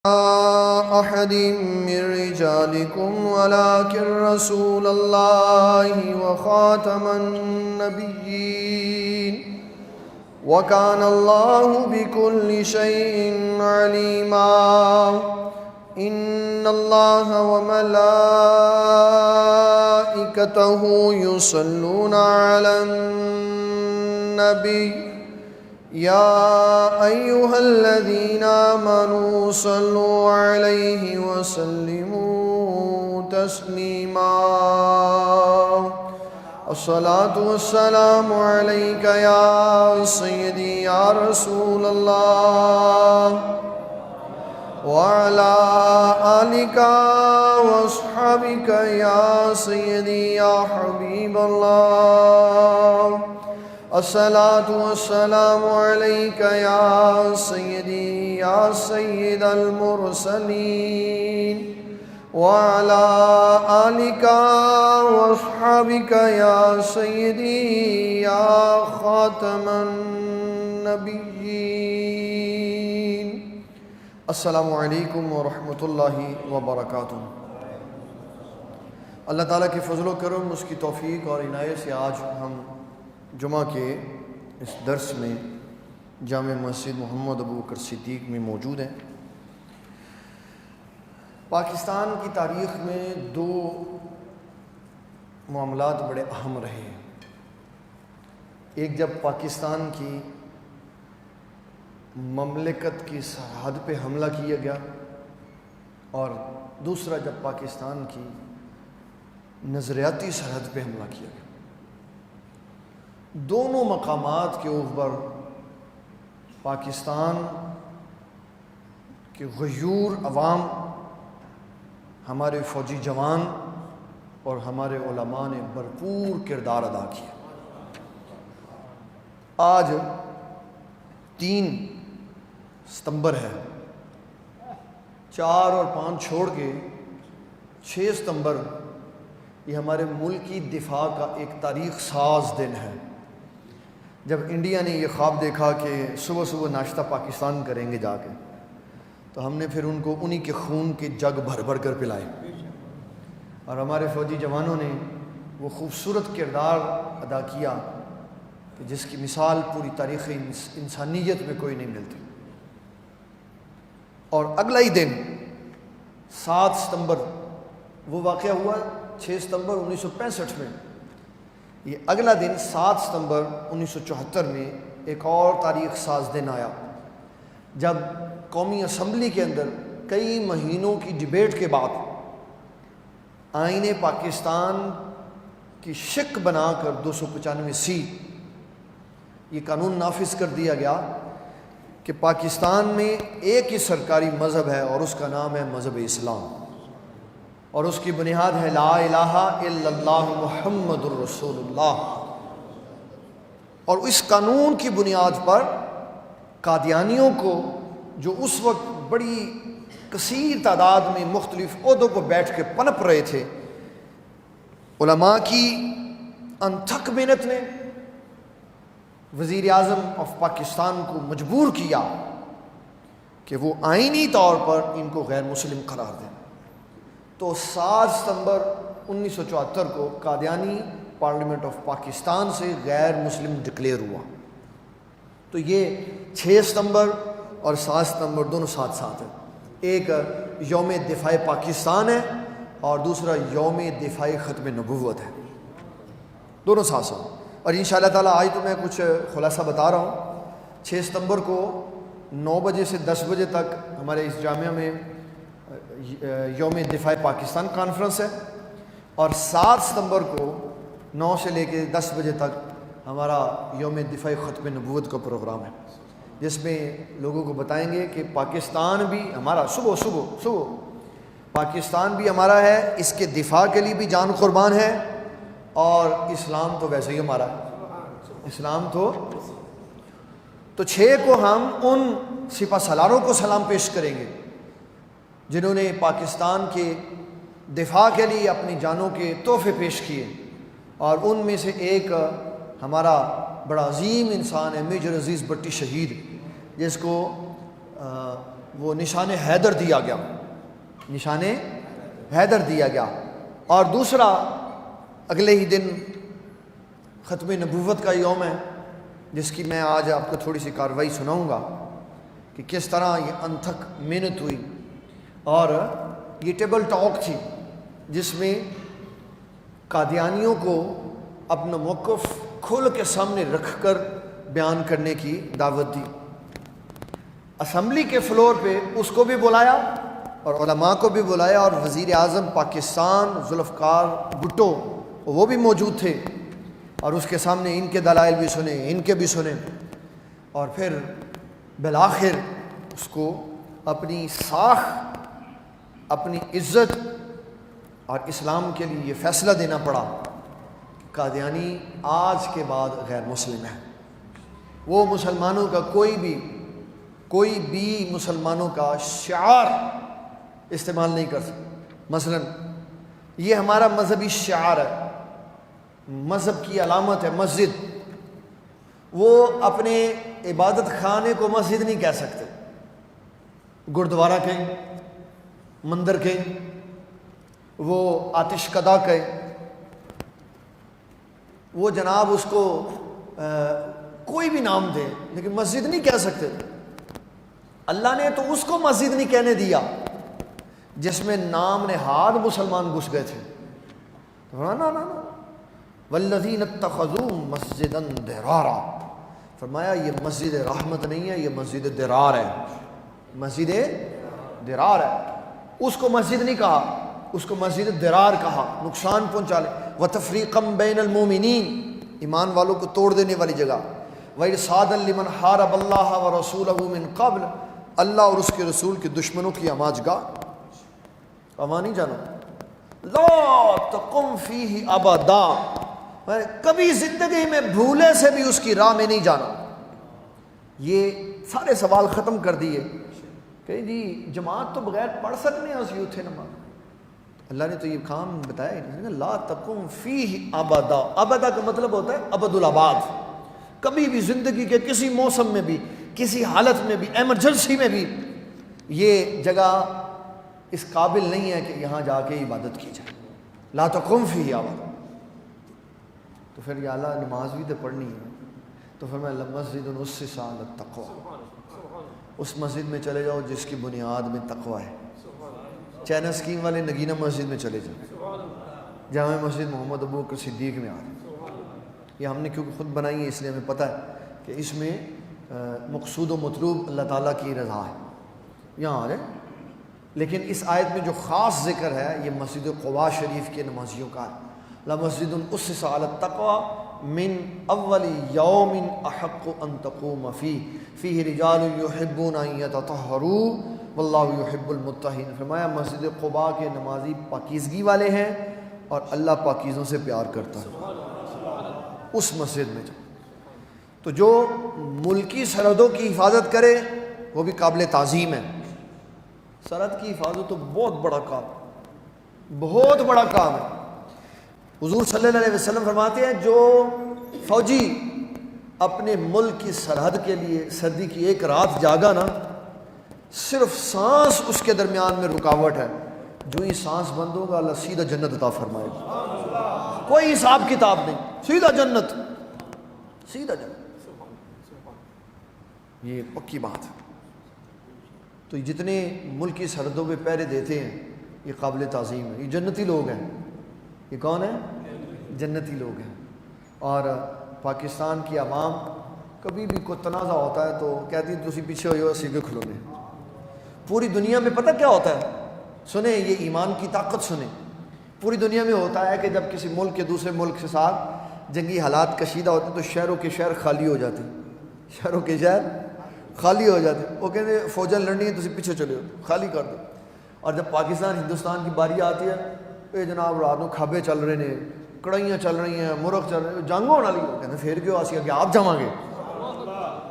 أحد من رجالكم ولكن رسول الله وخاتم النبيين وكان الله بكل شيء عليما إن الله وملائكته يصلون على النبي يا أيها الذين آمنوا صلوا عليه وسلموا تسليما الصلاة والسلام عليك يا سيدي يا رسول الله وعلى آلك وأصحابك يا سيدي يا حبيب الله الصلاة والسلام عليك يا سيدي يا سيد المرسلين وعلى آلك وأصحابك يا سيدي يا خاتم النبيين السلام علیکم ورحمۃ اللہ وبرکاتہ۔ اللہ تعالیٰ کے فضل و کرم، اس کی توفیق اور عنایت سے آج ہم جمعہ کے اس درس میں جامع مسجد محمد ابوبکر صدیق میں موجود ہیں۔ پاکستان کی تاریخ میں دو معاملات بڑے اہم رہے ہیں۔ ایک جب پاکستان کی مملکت کی سرحد پہ حملہ کیا گیا، اور دوسرا جب پاکستان کی نظریاتی سرحد پہ حملہ کیا گیا۔ دونوں مقامات کے اوپر پاکستان کے غیور عوام، ہمارے فوجی جوان اور ہمارے علماء نے بھرپور کردار ادا کیا۔ آج 3 ستمبر ہے، 4 اور 5 چھوڑ کے 6 ستمبر یہ ہمارے ملک کی دفاع کا ایک تاریخ ساز دن ہے، جب انڈیا نے یہ خواب دیکھا کہ صبح صبح ناشتہ پاکستان کریں گے جا کے، تو ہم نے پھر ان کو انہی کے خون کے جگ بھر بھر کر پلائے، اور ہمارے فوجی جوانوں نے وہ خوبصورت کردار ادا کیا کہ جس کی مثال پوری تاریخ انسانیت میں کوئی نہیں ملتی۔ اور اگلا ہی دن 7 ستمبر وہ واقعہ ہوا 6 ستمبر 1965 میں، یہ اگلا دن 7 ستمبر 1974 میں ایک اور تاریخ ساز دن آیا، جب قومی اسمبلی کے اندر کئی مہینوں کی ڈیبیٹ کے بعد آئین پاکستان کی شق بنا کر 295C یہ قانون نافذ کر دیا گیا کہ پاکستان میں ایک ہی سرکاری مذہب ہے، اور اس کا نام ہے مذہب اسلام، اور اس کی بنیاد ہے لا الہ الا اللہ محمد الرسول اللہ۔ اور اس قانون کی بنیاد پر قادیانیوں کو، جو اس وقت بڑی کثیر تعداد میں مختلف عہدوں پر بیٹھ کے پنپ رہے تھے، علماء کی انتھک محنت نے وزیر اعظم آف پاکستان کو مجبور کیا کہ وہ آئینی طور پر ان کو غیر مسلم قرار دیں۔ تو 7 ستمبر 1974 کو قادیانی پارلیمنٹ آف پاکستان سے غیر مسلم ڈکلیئر ہوا۔ تو یہ 6 ستمبر اور 7 ستمبر دونوں ساتھ ساتھ ہیں، ایک یوم دفاع پاکستان ہے اور دوسرا یوم دفاع ختم نبوت ہے، دونوں ساتھ ساتھ۔ اور انشاءاللہ تعالیٰ آج تو میں کچھ خلاصہ بتا رہا ہوں۔ 6 ستمبر کو 9 بجے سے 10 بجے تک ہمارے اس جامعہ میں یوم دفاع پاکستان کانفرنس ہے، اور 7 ستمبر کو 9 سے لے کے 10 بجے تک ہمارا یوم دفاع ختم نبوت کا پروگرام ہے، جس میں لوگوں کو بتائیں گے کہ پاکستان بھی ہمارا صبح پاکستان بھی ہمارا ہے، اس کے دفاع کے لیے بھی جان قربان ہے، اور اسلام تو ویسے ہی ہمارا ہے، اسلام تو 6 کو ہم ان سپہ سالاروں کو سلام پیش کریں گے جنہوں نے پاکستان کے دفاع کے لیے اپنی جانوں کے تحفے پیش کیے، اور ان میں سے ایک ہمارا بڑا عظیم انسان ہے میجر عزیز بٹی شہید، جس کو وہ نشان حیدر دیا گیا، نشان حیدر دیا گیا۔ اور دوسرا اگلے ہی دن ختم نبوت کا یوم ہے، جس کی میں آج آپ کو تھوڑی سی کارروائی سناؤں گا کہ کس طرح یہ انتھک محنت ہوئی، اور یہ ٹیبل ٹاک تھی جس میں قادیانیوں کو اپنا موقف کھل کے سامنے رکھ کر بیان کرنے کی دعوت دی۔ اسمبلی کے فلور پہ اس کو بھی بلایا اور علماء کو بھی بلایا، اور وزیر اعظم پاکستان ذوالفقار بھٹو وہ بھی موجود تھے، اور اس کے سامنے ان کے دلائل بھی سنے، ان کے بھی سنے، اور پھر بالآخر اس کو اپنی ساکھ، اپنی عزت اور اسلام کے لیے یہ فیصلہ دینا پڑا، قادیانی آج کے بعد غیر مسلم ہے۔ وہ مسلمانوں کا کوئی بھی مسلمانوں کا شعار استعمال نہیں کر سکتا۔ مثلا یہ ہمارا مذہبی شعار ہے، مذہب کی علامت ہے مسجد، وہ اپنے عبادت خانے کو مسجد نہیں کہہ سکتے، گردوارہ کہیں، مندر کہیں، وہ آتش کدہ کہیں، وہ جناب اس کو کوئی بھی نام دے، لیکن مسجد نہیں کہہ سکتے۔ اللہ نے تو اس کو مسجد نہیں کہنے دیا جس میں نام نہاد مسلمان گھس گئے تھے۔ نا والذین اتخذوا مسجدا ضرارا، فرمایا یہ مسجد رحمت نہیں ہے، یہ مسجد ضرار ہے، مسجد ضرار ہے۔ اس کو مسجد نہیں کہا، اس کو مسجد ضرار کہا، نقصان پہنچا لے۔ وتفریقا بین المؤمنین، ایمان والوں کو توڑ دینے والی جگہ۔ وارصادا لمن حارب اللہ ورسولہ من قبل، اللہ اور اس کے رسول کے دشمنوں کی آماج گاہ۔ امان نہیں جانا، لا تقم فیہ ابدا، کبھی زندگی میں بھولے سے بھی اس کی راہ میں نہیں جانا۔ یہ سارے سوال ختم کر دیے کہ جی جماعت تو بغیر پڑھ سکنے ہیں اس یوتھے نماز، اللہ نے تو یہ کام بتایا، لا تقم فیہ ابدا۔ ابدا کا مطلب ہوتا ہے ابد الآباد، کبھی بھی زندگی کے کسی موسم میں بھی، کسی حالت میں بھی، ایمرجنسی میں بھی یہ جگہ اس قابل نہیں ہے کہ یہاں جا کے عبادت کی جائے۔ لا تقم فیہ ابدا۔ تو پھر یا اللہ نماز بھی تو پڑھنی ہے، تو فرمایا مسجد اسس علی التقوی، اس مسجد میں چلے جاؤ جس کی بنیاد میں تقوی ہے۔ چائنا اسکیم والے نگینہ مسجد میں چلے جائیں، جامع مسجد محمد ابو بکر صدیق میں آ رہے، یہ ہم نے کیونکہ خود بنائی ہے اس لیے ہمیں پتہ ہے کہ اس میں مقصود و مطلوب اللہ تعالیٰ کی رضا ہے، یہاں آ رہے۔ لیکن اس آیت میں جو خاص ذکر ہے یہ مسجد قباء شریف کے نمازیوں کا ہے۔ لمسجد اسس علی التقوی من اول یوم احق ان تقوم فیہ رجال یحبون ان یتطہروا واللہ یحب المطہرین۔ فرمایا مسجد قباء کے نمازی پاکیزگی والے ہیں اور اللہ پاکیزوں سے پیار کرتا ہے، اس مسجد میں جاؤ۔ تو جو ملکی سرحدوں کی حفاظت کرے وہ بھی قابل تعظیم ہے۔ سرحد کی حفاظت تو بہت بڑا کام، بہت بڑا کام ہے۔ حضور صلی اللہ علیہ وسلم فرماتے ہیں جو فوجی اپنے ملک کی سرحد کے لیے سردی کی ایک رات جاگا نا، صرف سانس اس کے درمیان میں رکاوٹ ہے، جو ہی سانس بند ہوگا اللہ سیدھا جنت عطا فرمائے گا، کوئی حساب کتاب نہیں، سیدھا جنت، سیدھا جنت، یہ پکی بات ہے۔ تو جتنے ملکی سرحدوں پہ پہرے دیتے ہیں یہ قابل تعظیم ہے، یہ جنتی لوگ ہیں۔ یہ کون ہے؟ جنتی لوگ ہیں۔ اور پاکستان کی عوام کبھی بھی کوئی تنازع ہوتا ہے تو کہتی ہے تسی پیچھے ہوئے ہو سیدھے کھلونے۔ پوری دنیا میں پتہ کیا ہوتا ہے؟ سنیں یہ ایمان کی طاقت سنیں، پوری دنیا میں ہوتا ہے کہ جب کسی ملک کے دوسرے ملک کے ساتھ جنگی حالات کشیدہ ہوتے ہیں تو شہروں کے شہر خالی ہو جاتے ہیں، شہروں کے شہر خالی ہو جاتے ہیں، وہ کہتے ہیں فوجیں لڑنی ہے تسی پیچھے چلے ہو، خالی کر دو۔ اور جب پاکستان ہندوستان کی باری آتی ہے، اے جناب رات کو کھابے چل رہے ہیں، کڑھائیاں چل رہی ہیں، مرغ چل رہے ہیں، جنگ ہونے والی، کہتے ہیں پھر کیوں آسی کہ آپ جاؤں گے۔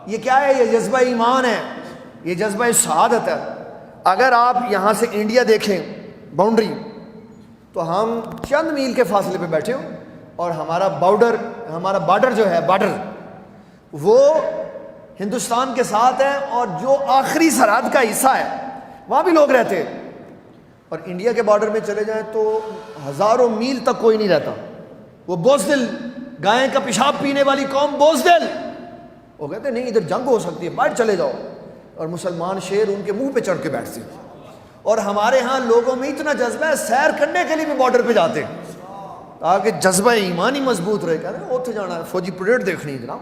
یہ کیا ہے؟ یہ جذبہ ایمان ہے، یہ جذبہ شہادت ہے۔ اگر آپ یہاں سے انڈیا دیکھیں باؤنڈری تو ہم چند میل کے فاصلے پہ بیٹھے ہوں اور ہمارا بارڈر جو ہے بارڈر وہ ہندوستان کے ساتھ ہے، اور جو آخری سرحد کا حصہ ہے وہاں بھی لوگ رہتے ہیں، اور انڈیا کے بارڈر میں چلے جائیں تو ہزاروں میل تک کوئی نہیں رہتا. وہ بوزدل، گائے کا پیشاب پینے والی قوم بوزدل، وہ کہتے ہیں نہیں ادھر جنگ ہو سکتی ہے، باہر چلے جاؤ، اور مسلمان شیر ان کے منہ پہ چڑھ کے بیٹھتے ہیں. اور ہمارے ہاں لوگوں میں اتنا جذبہ ہے، سیر کرنے کے لیے بھی بارڈر پہ جاتے ہیں تاکہ جذبہ ایمان ہی مضبوط رہے. کہتے ہیں اتنے جانا ہے، فوجی پریڈ دیکھنی ہے جناب.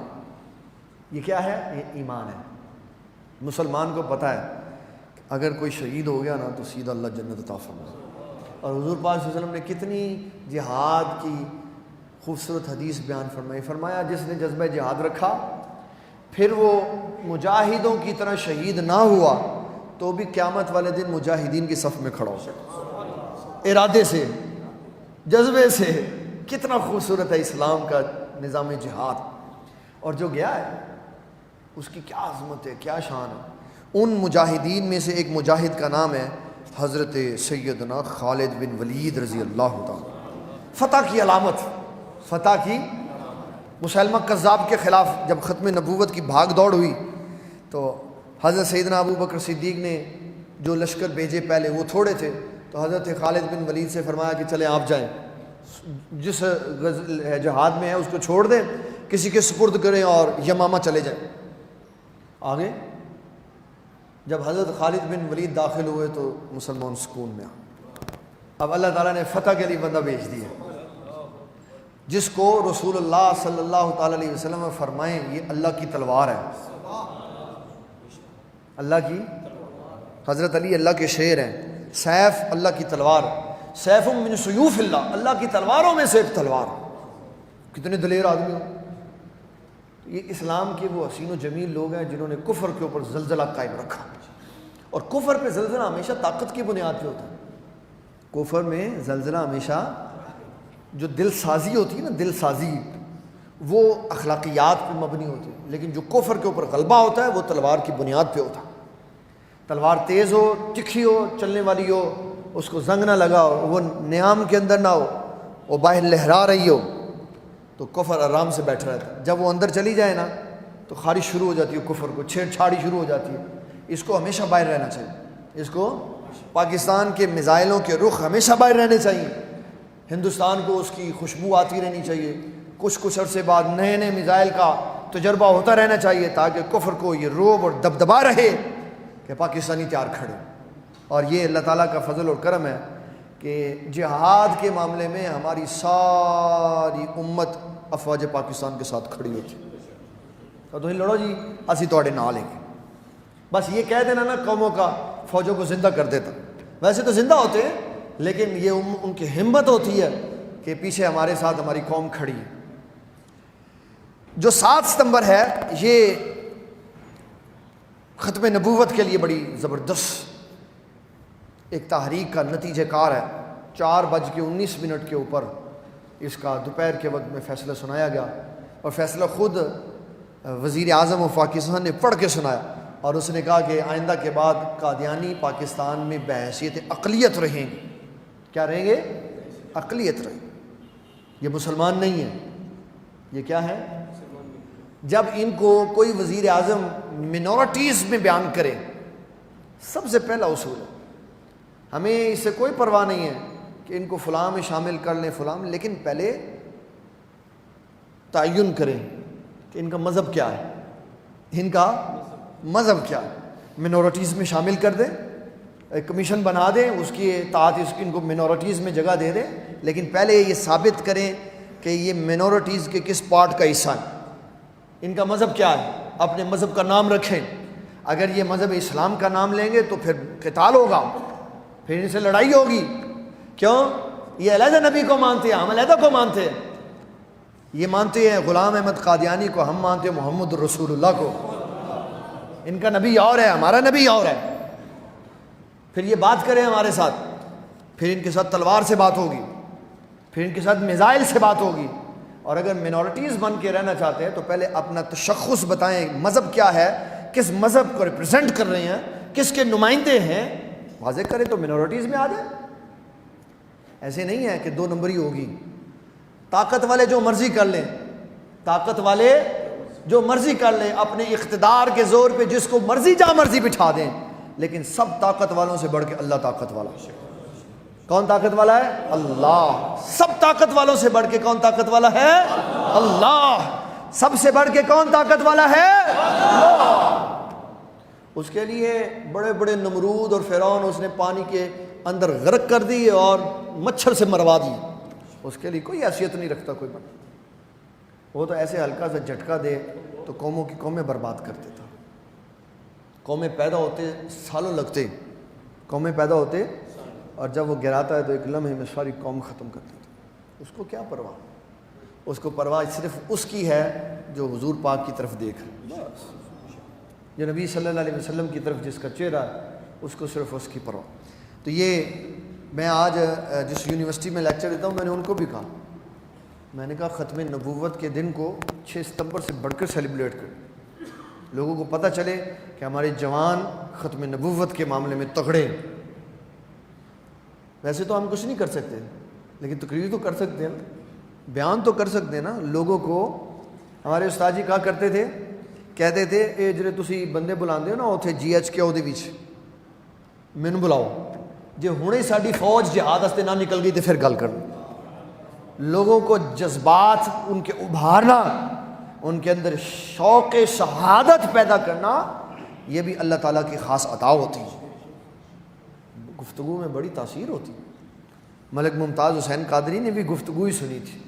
یہ کیا ہے؟ یہ ایمان ہے. مسلمان کو پتہ ہے اگر کوئی شہید ہو گیا نا تو سیدھا اللہ جنت عطا فرمائے. اور حضور پاک صلی اللہ علیہ وسلم نے کتنی جہاد کی خوبصورت حدیث بیان فرمائی. فرمایا جس نے جذبہ جہاد رکھا پھر وہ مجاہدوں کی طرح شہید نہ ہوا تو بھی قیامت والے دن مجاہدین کی صف میں کھڑا ہو سکتا. ارادے سے، جذبے سے. کتنا خوبصورت ہے اسلام کا نظام جہاد. اور جو گیا ہے اس کی کیا عظمت ہے، کیا شان ہے. ان مجاہدین میں سے ایک مجاہد کا نام ہے حضرت سیدنا خالد بن ولید رضی اللہ تعالیٰ. فتح کی علامت، فتح کی. مسلمہ کذاب کے خلاف جب ختم نبوت کی بھاگ دوڑ ہوئی تو حضرت سیدنا ابو بکر صدیق نے جو لشکر بھیجے پہلے وہ تھوڑے تھے، تو حضرت خالد بن ولید سے فرمایا کہ چلیں آپ جائیں، جس جہاد میں ہے اس کو چھوڑ دیں، کسی کے سپرد کریں اور یمامہ چلے جائیں. آگے جب حضرت خالد بن ولید داخل ہوئے تو مسلمان سکون میں آ. اب اللہ تعالیٰ نے فتح کے لیے بندہ بھیج دیا جس کو رسول اللہ صلی اللہ تعالیٰ علیہ وسلم فرمائیں یہ اللہ کی تلوار ہے. اللہ کی، حضرت علی اللہ کے شعر ہیں، سیف اللہ کی تلوار، سیف من سیوف اللہ، اللہ کی تلواروں میں سے ایک تلوار. کتنے دلیر آدمی ہو. یہ اسلام کے وہ حسین و جمیل لوگ ہیں جنہوں نے کفر کے اوپر زلزلہ قائم رکھا. اور کفر پہ زلزلہ ہمیشہ طاقت کی بنیاد پہ ہوتا ہے. کفر میں زلزلہ ہمیشہ جو دل سازی ہوتی ہے نا، دل سازی وہ اخلاقیات پہ مبنی ہوتی ہے، لیکن جو کفر کے اوپر غلبہ ہوتا ہے وہ تلوار کی بنیاد پہ ہوتا ہے. تلوار تیز ہو، تکھی ہو، چلنے والی ہو، اس کو زنگ نہ لگا ہو، وہ نیام کے اندر نہ ہو، وہ باہر لہرا رہی ہو تو کفر آرام سے بیٹھا رہتا ہے. جب وہ اندر چلی جائے نا تو خارج شروع ہو جاتی ہے، کفر کو چھیڑ چھاڑی شروع ہو جاتی ہے. اس کو ہمیشہ باہر رہنا چاہیے. اس کو پاکستان کے میزائلوں کے رخ ہمیشہ باہر رہنے چاہیے. ہندوستان کو اس کی خوشبو آتی رہنی چاہیے. کچھ عرصے بعد نئے نئے میزائل کا تجربہ ہوتا رہنا چاہیے تاکہ کفر کو یہ روب اور دبدبا رہے کہ پاکستانی تیار کھڑے. اور یہ اللہ تعالیٰ کا فضل اور کرم ہے کہ جہاد کے معاملے میں ہماری ساری امت افواج پاکستان کے ساتھ کھڑی ہوتی. تو تھی لڑو جی اسی تواڈے نال ہیں. بس یہ کہہ دینا نا قوموں کا فوجوں کو زندہ کر دیتا. ویسے تو زندہ ہوتے ہیں لیکن یہ ان کی ہمت ہوتی ہے کہ پیچھے ہمارے ساتھ ہماری قوم کھڑی ہے. جو 7 ستمبر ہے یہ ختم نبوت کے لیے بڑی زبردست ایک تحریک کا نتیجہ کار ہے. 4:19 کے اوپر اس کا دوپہر کے وقت میں فیصلہ سنایا گیا اور فیصلہ خود وزیر اعظم و پاکستان نے پڑھ کے سنایا. اور اس نے کہا کہ آئندہ کے بعد قادیانی پاکستان میں بحیثیت اقلیت رہیں گے. کیا رہیں گے؟ اقلیت رہیں گے. یہ مسلمان نہیں ہیں. یہ کیا ہے؟ جب ان کو کوئی وزیر اعظم منورٹیز میں بیان کرے، سب سے پہلا اصول ہے ہمیں اس سے کوئی پرواہ نہیں ہے کہ ان کو فلاں میں شامل کر لیں فلاں میں، لیکن پہلے تعین کریں کہ ان کا مذہب کیا ہے. ان کا مذہب کیا ہے. منورٹیز میں شامل کر دیں، ایک کمیشن بنا دیں، اس کی تحت ان کو منورٹیز میں جگہ دے دیں، لیکن پہلے یہ ثابت کریں کہ یہ منورٹیز کے کس پارٹ کا حصہ ہے. ان کا مذہب کیا ہے، اپنے مذہب کا نام رکھیں. اگر یہ مذہب اسلام کا نام لیں گے تو پھر قتال ہوگا، پھر ان سے لڑائی ہوگی. کیوں؟ یہ علیحدہ نبی کو مانتے ہیں، ہم علیحدہ کو مانتے ہیں. یہ مانتے ہیں غلام احمد قادیانی کو، ہم مانتے ہیں محمد رسول اللہ کو. ان کا نبی اور ہے، ہمارا نبی اور ہے. پھر یہ بات کریں ہمارے ساتھ، پھر ان کے ساتھ تلوار سے بات ہوگی، پھر ان کے ساتھ میزائل سے بات ہوگی. اور اگر منورٹیز بن کے رہنا چاہتے ہیں تو پہلے اپنا تشخص بتائیں، مذہب کیا ہے، کس مذہب کو ریپرزینٹ کر رہے ہیں، کس کے نمائندے ہیں، واضح کریں تو منورٹیز میں آ جائیں. ایسے نہیں ہے کہ 2 نمبری ہوگی. طاقت والے جو مرضی کر لیں، طاقت والے جو مرضی کر لیں، اپنے اقتدار کے زور پہ جس کو مرضی جہاں مرضی بٹھا دیں، لیکن سب طاقت والوں سے بڑھ کے اللہ طاقت والا ہے۔ کون طاقت والا ہے؟ اللہ۔ سب طاقت والوں سے بڑھ کے کون طاقت والا ہے؟ اللہ۔ سب سے بڑھ کے کون طاقت والا ہے؟ اللہ۔ اس کے لیے بڑے بڑے نمرود اور فرعون اس نے پانی کے اندر غرق کر دی اور مچھر سے مروا دی، اس کے لیے کوئی حیثیت نہیں رکھتا کوئی بندہ۔ وہ تو ایسے ہلکا سا جھٹکا دے تو قوموں کی قومیں برباد کر دیتا۔ قومیں پیدا ہوتے سالوں لگتے، قومیں پیدا ہوتے، اور جب وہ گراتا ہے تو ایک لمحے میں ساری قوم ختم کر دیتا۔ اس کو کیا پرواہ؟ اس کو پرواہ صرف اس کی ہے جو حضور پاک کی طرف دیکھ رہے، بس۔ جو نبی صلی اللہ علیہ وسلم کی طرف جس کا چہرہ ہے، اس کو صرف اس کی پرواہ۔ تو یہ میں آج جس یونیورسٹی میں لیکچر دیتا ہوں، میں نے ان کو بھی کہا، میں نے کہا ختم نبوت کے دن کو 6 ستمبر سے بڑھ کر سیلیبریٹ کریں، لوگوں کو پتہ چلے کہ ہمارے جوان ختم نبوت کے معاملے میں تگڑے ہیں۔ ویسے تو ہم کچھ نہیں کر سکتے، لیکن تقریر تو کر سکتے ہیں، بیان تو کر سکتے ہیں نا لوگوں کو۔ ہمارے استاد جی کہا کرتے تھے، کہتے تھے اے جڑے تسی بندے بلاندے ہو نا اوتھے جی ایچ کے دے وچ مینوں بلاؤ، جے ہنے ساڈی فوج جہاد واسطے نہ نکل گئی تے پھر گل کرو۔ لوگوں کو جذبات ان کے ابھارنا، ان کے اندر شوق شہادت پیدا کرنا، یہ بھی اللہ تعالیٰ کی خاص عطا ہوتی ہے۔ گفتگو میں بڑی تاثیر ہوتی ہے۔ ملک ممتاز حسین قادری نے بھی گفتگو ہی سنی تھی،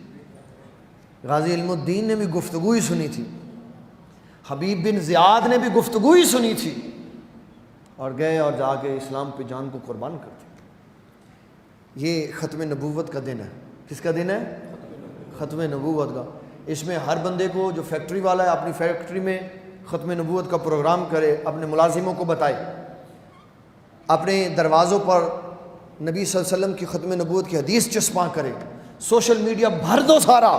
غازی علم الدین نے بھی گفتگو ہی سنی تھی، حبیب بن زیاد نے بھی گفتگو ہی سنی تھی، اور گئے اور جا کے اسلام پہ جان کو قربان کر دیا۔ یہ ختم نبوت کا دن ہے۔ کس کا دن ہے؟ ختم نبوت کا۔ اس میں ہر بندے کو جو فیکٹری والا ہے اپنی فیکٹری میں ختم نبوت کا پروگرام کرے، اپنے ملازموں کو بتائے، اپنے دروازوں پر نبی صلی اللہ علیہ وسلم کی ختم نبوت کی حدیث چسپاں کرے، سوشل میڈیا بھر دو سارا،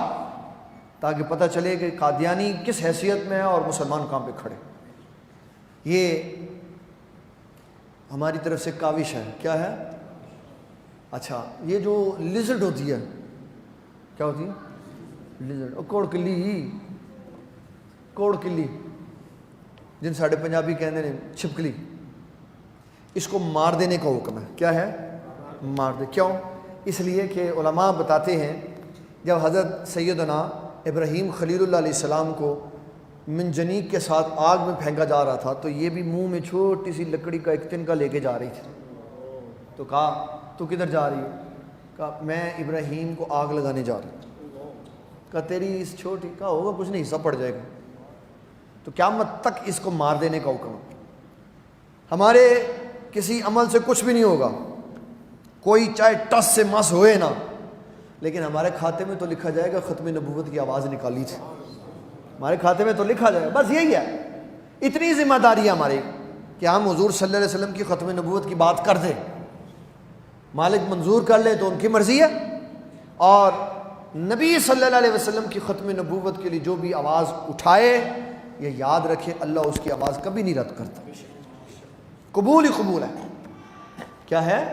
تاکہ پتہ چلے کہ قادیانی کس حیثیت میں ہے اور مسلمان کہاں پہ کھڑے۔ یہ ہماری طرف سے کاوش ہے۔ کیا ہے؟ اچھا، یہ جو لزرڈ ہوتی ہے، کیا ہوتی ہے؟ لزرڈ، کوڑ کلی، کوڑ کلی جن ساڑھے پنجابی کہندے نے چھپکلی، اس کو مار دینے کا حکم ہے۔ کیا ہے؟ مار دے۔ کیوں؟ اس لیے کہ علماء بتاتے ہیں جب حضرت سیدنا ابراہیم خلیل اللہ علیہ السلام کو منجنیق کے ساتھ آگ میں پھینکا جا رہا تھا، تو یہ بھی منہ میں چھوٹی سی لکڑی کا ایک تنکا لے کے جا رہی تھی۔ تو کہا تو کدھر جا رہی ہے؟ کہا میں ابراہیم کو آگ لگانے جا رہی ہوں۔ کہا تیری اس چھوٹی، کہا ہوگا کچھ نہیں، حصہ پڑ جائے گا۔ تو قیامت تک اس کو مار دینے کا حکم ہے۔ ہمارے کسی عمل سے کچھ بھی نہیں ہوگا، کوئی چاہے ٹس سے مس ہوئے نا، لیکن ہمارے کھاتے میں تو لکھا جائے گا ختم نبوت کی آواز نکالی تھی، ہمارے کھاتے میں تو لکھا جائے گا۔ بس یہی ہے، اتنی ذمہ داری ہے ہماری کہ ہم حضور صلی اللہ علیہ وسلم کی ختم نبوت کی بات کر دیں۔ مالک منظور کر لے تو ان کی مرضی ہے، اور نبی صلی اللہ علیہ وسلم کی ختم نبوت کے لیے جو بھی آواز اٹھائے، یہ یاد رکھے اللہ اس کی آواز کبھی نہیں رد کرتا، قبول ہی قبول ہے۔ کیا ہے؟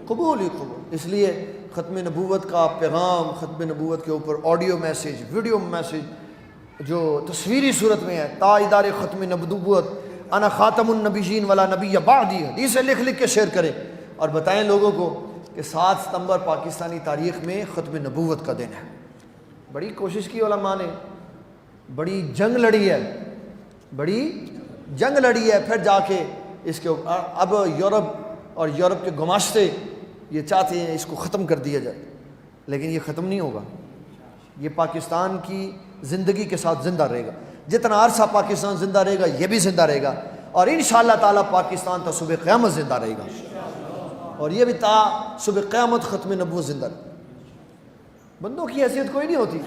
قبول ہی قبول۔ اس لیے ختم نبوت کا پیغام، ختم نبوت کے اوپر آڈیو میسیج، ویڈیو میسیج جو تصویری صورت میں ہے، تاجدار ختم نبوت انا خاتم النبیین ولا نبی بعدی، حدیثیں لکھ لکھ کے شیئر کریں اور بتائیں لوگوں کو کہ 7 ستمبر پاکستانی تاریخ میں ختم نبوت کا دن ہے۔ بڑی کوشش کی علماء نے، بڑی جنگ لڑی ہے، بڑی جنگ لڑی ہے، پھر جا کے اس کے اب یورپ اور یورپ کے گماشتے یہ چاہتے ہیں اس کو ختم کر دیا جائے، لیکن یہ ختم نہیں ہوگا۔ یہ پاکستان کی زندگی کے ساتھ زندہ رہے گا، جتنا عرصہ پاکستان زندہ رہے گا یہ بھی زندہ رہے گا، اور انشاءاللہ تعالیٰ پاکستان تا صبح قیامت زندہ رہے گا، اور یہ بھی تا صبح قیامت ختم نبوت زندہ رہے گا۔ بندوں کی حیثیت کوئی نہیں ہوتی،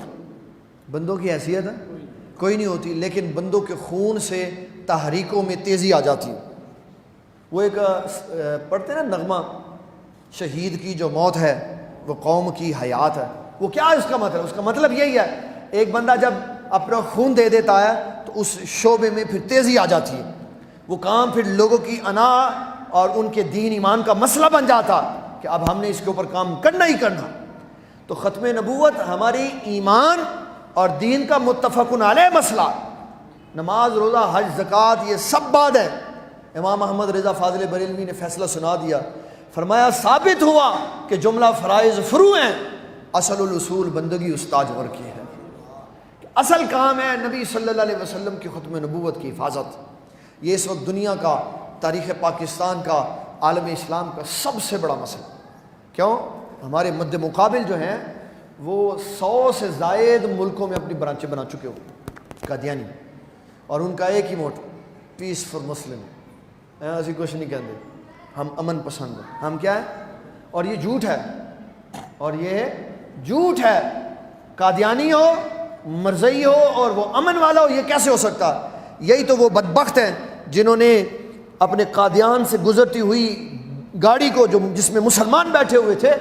بندوں کی حیثیت کوئی نہیں ہوتی، لیکن بندوں کے خون سے تحریکوں میں تیزی آ جاتی ہے۔ وہ ایک پڑھتے ہیں نا نغمہ، شہید کی جو موت ہے وہ قوم کی حیات ہے۔ وہ کیا ہے اس کا مطلب؟ اس کا مطلب یہی ہے، ایک بندہ جب اپنا خون دے دیتا ہے تو اس شعبے میں پھر تیزی آ جاتی ہے، وہ کام پھر لوگوں کی انا اور ان کے دین ایمان کا مسئلہ بن جاتا کہ اب ہم نے اس کے اوپر کام کرنا ہی کرنا۔ تو ختم نبوت ہماری ایمان اور دین کا متفق علیہ مسئلہ، نماز روزہ حج زکوٰۃ یہ سب بعد ہے۔ امام احمد رضا فاضل بریلوی نے فیصلہ سنا دیا، فرمایا ثابت ہوا کہ جملہ فرائض فروع ہیں، اصل الاصول بندگی استاج ور کی ہے۔ اصل کام ہے نبی صلی اللہ علیہ وسلم کی ختم نبوت کی حفاظت۔ یہ اس وقت دنیا کا، تاریخ پاکستان کا، عالم اسلام کا سب سے بڑا مسئلہ۔ کیوں؟ ہمارے مد مقابل جو ہیں وہ 100 سے زائد ملکوں میں اپنی برانچیں بنا چکے ہو قادیانی، اور ان کا ایک ہی موٹو، پیس فار مسلم۔ ایسی کچھ نہیں کہتے، ہم امن پسند ہیں، ہم کیا ہیں؟ اور یہ جھوٹ ہے، اور یہ جھوٹ ہے۔ قادیانی ہو، مرزئی ہو اور وہ امن والا ہو، یہ کیسے ہو سکتا؟ یہی تو وہ بدبخت ہیں جنہوں نے اپنے قادیان سے گزرتی ہوئی گاڑی کو، جس میں مسلمان بیٹھے ہوئے تھے،